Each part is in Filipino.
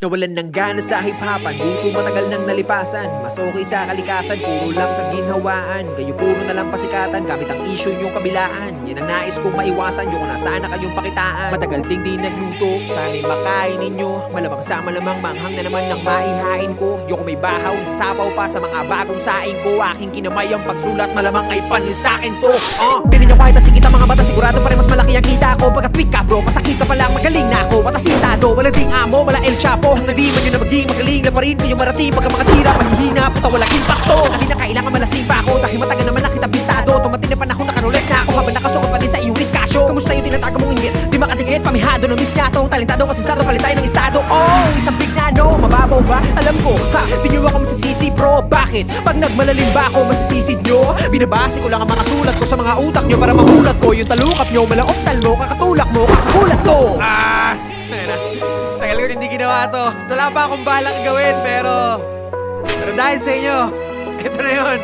Nawalan ng gana sa hip-hopan, buto matagal nang nalipasan. Mas okay sa kalikasan, puro lang kaginhawaan. Kayo puro na lang pasikatan, gamit ang issue nyong kabilaan. Yan ang nais kong maiwasan, yung na sana kayong pakitaan. Matagal ding di nagluto, sana'y makain ninyo. Malamang sa malamang manghang na naman ng maihain ko. Yung may bahaw, sapaw pa sa mga bagong saing ko. Aking kinamay ang pagsulat, malamang ay panin sa'kin to. Pinin nyo kahit asikita mga mata, sigurado pa rin mas malaki ang kita ko. Pagkat weak ka bro, pasakit ka pa lang, magaling na ako. Matasintado, wala ding amo, wala El Chapo. Hanggang di man yun na maging magaling na pa rin kayo marating. Pagka makatira, mahihina, puta walang impacto. Hindi na kailangan malasing pa ako, dahil matagal naman nakita bisado. Tumating na panahon, nakarolex na ako habang nakasuot pa din sa iyong diskasyo. Kamusta yung tinatago mong inggit? Di makatigit, pamihado ng misyatong talentado, kasinsado, palit tayo ng estado. Isang big na no, mababaw ba? Alam ko, di nyo ako masisisi bro. Bakit? Pag nagmalalim ba ako, masisisid nyo? Binabase ko lang ang mga sulat ko sa mga utak nyo para mamulat ko yung talukap nyo, malaoptal mo, kakatulak mo, kakakulat ko. Tagal ko hindi ginawa to. Wala pa akong balak gawin, pero dahil sa inyo, ito na yun.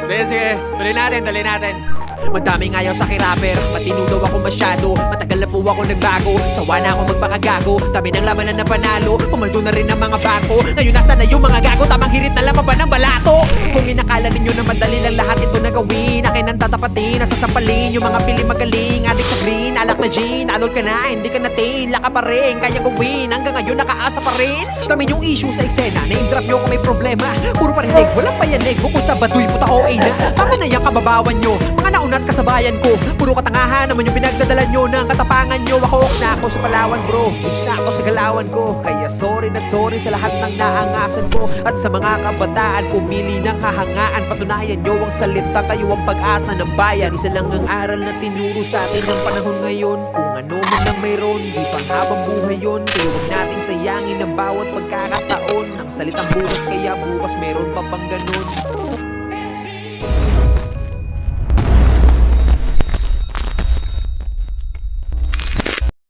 Sige, tuloy natin. Madaming ayaw sa akin-rapper, matino daw ako masyado. Matagal na po ako nagbago, sawa na ako magpakagago. Dami ng labanan na panalo, pumaldo na rin ang mga bago. Ngayon nasa na yung mga gago, tamang hirit na lamang ba ng balato? Kung inakala ninyo na madali lang lahat ito na gawin, akin ang tatapatin, nasasampalin yung mga pili magaling. Adik sa green, alak na gin, alol ka na, hindi ka natin, laka pa rin, kaya gawin. Hanggang ngayon nakaasa pa rin. Dami yung issue sa eksena, name drop nyo kung may problema. Puro parinig, walang payanig, bukod sa baduy puta OA na. Tama na yung kababawan nyo, mga naunat kasabayan ko. Puro katangahan naman yung pinagdadala nyo ng katapangan nyo. Ako na ako sa Palawan bro, goods na ako sa galawan ko. Kaya sorry sa lahat ng naangasan ko. At sa mga kabataan, pumili ng hahangaan. Patunayan nyo ang salita, kayo ang pag-asa ng bayan. Isa lang ang aral na tinuro sa atin ng panahon ngayon. Kung ano man ang mayroon, di pang habang buhay yun. Kaya huwag nating sayangin ang bawat pagkakataon. Ang salitang bukas, kaya bukas meron pa bang ganun.